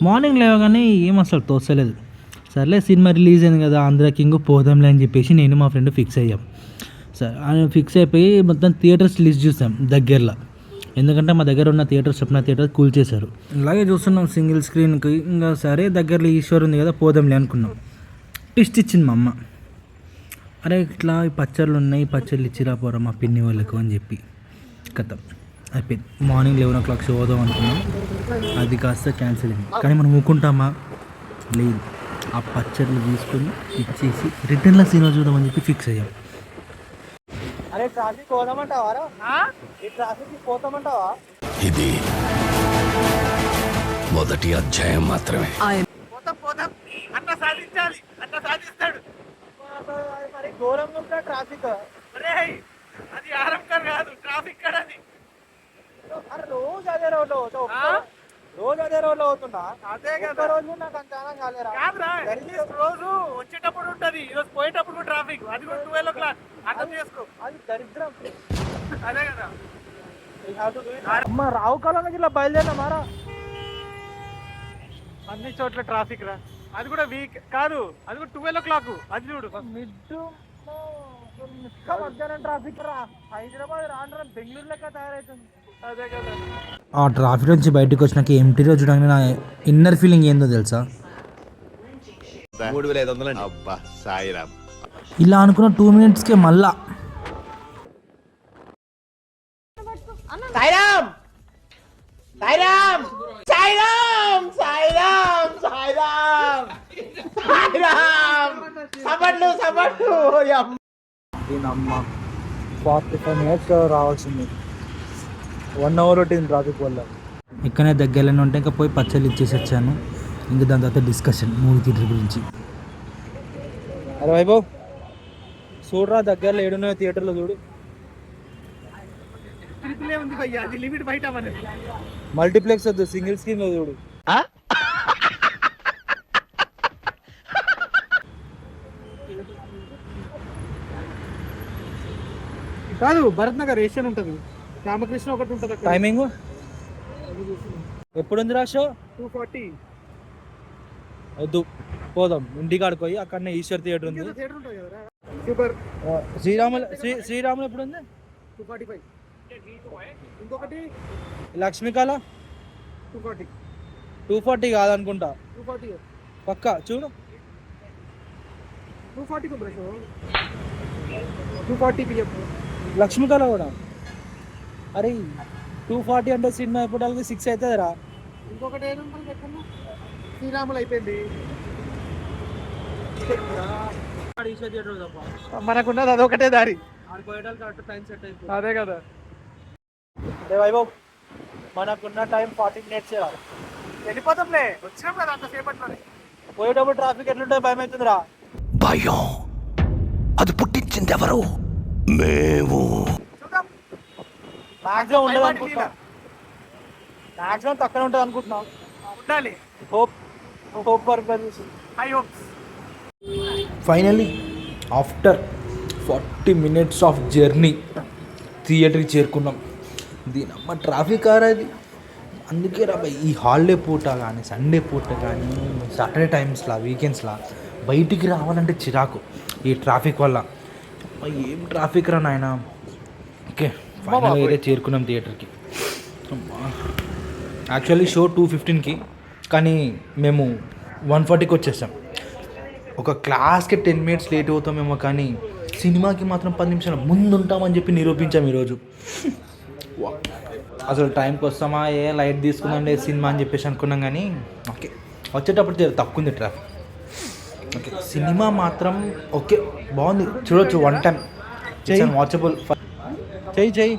Morning లేవగానే ఏం అసలు తోచలేదు. సర్లే సినిమా రిలీజ్ అయింది కదా, ఆంధ్ర కింగ్ పోదాంలే అని చెప్పేసి నేను మా ఫ్రెండ్ ఫిక్స్ అయ్యాం. సరే ఫిక్స్ అయిపోయి మొత్తం థియేటర్స్ లిస్ట్ చూసాం దగ్గరలో. ఎందుకంటే మా దగ్గర ఉన్న థియేటర్ స్వప్న థియేటర్ కూల్ చేశారు. అలాగే చూస్తున్నాం సింగిల్ స్క్రీన్కి. ఇంకా సరే దగ్గరలో ఈశ్వర్ ఉంది కదా పోదాంలే అనుకున్నాం. ట్విస్ట్ ఇచ్చింది మా అమ్మ. అరే ఇట్లా ఈ పచ్చళ్ళు ఉన్నాయి, పచ్చళ్ళు ఇచ్చిరా పోరా మా పిన్ని వాళ్ళకు అని చెప్పి కథ అయిపోయింది. మార్నింగ్ 11 o'clock షో పోదాం అనుకున్నాం, అది కాస్త క్యాన్సిల్ అయింది. కానీ మనం ఊకుంటామా? లేదు. ఆ పచ్చళ్ళు తీసుకొని ఇచ్చేసి రిటర్న్లో సినిమా చూద్దామని చెప్పి ఫిక్స్ అయ్యాం. అరే ట్రాఫిక్ పోదామంటావా? ఈ ట్రాఫిక్ పోతామంటావా? ఇది మొదటి అధ్యాయం మాత్రమే. పోతాం అట్లా సాధించాలి, అట్లా సాధిస్తాడు. మరి ఘోరంగా ఉంటా ట్రాఫిక్. అది ఆరంకర్ కాదు, ట్రాఫిక్ అది. అరే రోజు అదే రోడ్లో అవుతున్నా. అదే కదా రోజు నాకు అంత కాలేరా. రోజు వచ్చేటప్పుడు ఉంటది, ఈరోజు పోయేటప్పుడు ట్రాఫిక్. అది కూడా 12 o'clock. అర్థం చేసుకో, అది దరిద్రం. అదే కదా. అమ్మ రావు కాలంలో ఇలా బయలుదేరినా మారా. అన్ని చోట్ల ట్రాఫిక్ రా. అది కూడా వీక్ కాదు, అది కూడా 12 o'clock. అది చూడు మధ్యాహ్నం ట్రాఫిక్ రా. హైదరాబాద్ రాను బెంగళూరు లెక్క తయారవుతుంది. అదే కదా. ఆ ట్రాఫిక్ నుంచి బయటకు వచ్చినాక ఎంటీ రోజు చూడగానే నా ఇన్నర్ ఫీలింగ్ ఏందో తెలుసా? 3500. అబ్బా సాయిరామ్. ఇలా అనుకున్న 2 minutesకే మళ్ళా సాయిరామ్ సాయిరామ్ సాయిరామ్ సాయిరామ్ సాయిరామ్ సాయిరామ్. సబడ్లు 45 minutes రావాల్సింది. 1 hour పట్టింది ట్రాఫిక్ వల్ల. ఇక్కడనే దగ్గరలోనే ఉంటే ఇంకా పోయి పచ్చళ్ళు ఇచ్చేసి వచ్చాను. ఇంకా దాని తర్వాత డిస్కషన్ మూవీ థియేటర్ గురించి. అరే వైభవ్ చూడరా, దగ్గరలో 7 థియేటర్లో చూడు. ఉంది భయ్యా, అది లిమిట్ బయట మనది. మల్టీప్లెక్స్ వద్దు, సింగిల్ స్క్రీన్లో చూడు. కాదు, భరత్ నగర్ ఏషియన్ ఉంటుంది, రామకృష్ణ ఒకటి ఉంటుంది. టైమింగ్ ఎప్పుడు రా షో? 2:40. వద్దు, పోదాం ఇంటికాడికి పోయి. అక్కడనే ఈశ్వర్ థియేటర్ ఉంది. థియేటర్ ఉంటుంది కదా. సూపర్. శ్రీరాములు ఎప్పుడు ఉంది? 2:45. ఇంకొకటి లక్ష్మీకాల 2:40. 2:40 కాదనుకుంటా. 2:40 పక్కా చూడు. 2:40 బ్రో షో. 2:40 PM లక్ష్మీకాల కూడా. అరే 2:40 అంటే సినిమా ఎప్పటికి 6 అవుతుంది రా. ఇంకొకటి ఏముంటుంది చెప్పండి, శ్రీరాములు అయిపోయింది. మనకున్నది అదొకటే దారి. అదే కదా. అరే వైభవ్, మనకున్న టైం 40 minutes. వెళ్ళిపోతాంలే, వచ్చినాం కదా అంతసేపట్లోనే. పోయేటప్పుడు ట్రాఫిక్ ఎట్లుంటే భయం అవుతుందిరా. భయం అది పుట్టించింది ఎవరు? మేము. మాక్సిమం ఉండదు అనుకుంటున్నా. మాక్సిమం తక్కువ ఉంటుంది అనుకుంటున్నాం. ఉండాలి. Hope for high hopes. Finally after 40 minutes of journey థియేటర్కి చేరుకున్నాం. దీని అమ్మ ట్రాఫిక్ అది. అందుకే రా ఈ హాలిడే పూట కానీ, సండే పూట కానీ, సాటర్డే టైమ్స్లా, వీకెండ్స్లా బయటికి రావాలంటే చిరాకు ఈ ట్రాఫిక్ వల్ల. ఏం ట్రాఫిక్ రా నాయన. ఓకే ఫైనల్గా అయితే చేరుకున్నాం థియేటర్కి. యాక్చువల్లీ షో 2:15కి, కానీ మేము 1:40కి వచ్చేసాం. ఒక క్లాస్కి 10 minutes లేట్ అవుతామేమో, కానీ సినిమాకి మాత్రం 10 నిమిషాలు ముందు ఉంటామని చెప్పి నిరూపించాం ఈరోజు. అసలు టైంకి వస్తామా, ఏ లైట్ తీసుకుందాం లేదు సినిమా అని చెప్పేసి అనుకున్నాం. కానీ ఓకే వచ్చేటప్పుడు తక్కువ ఉంది ట్రాఫిక్. ఓకే సినిమా మాత్రం ఓకే బాగుంది, చూడొచ్చు. 1 time వాచబుల్. చెయ్యి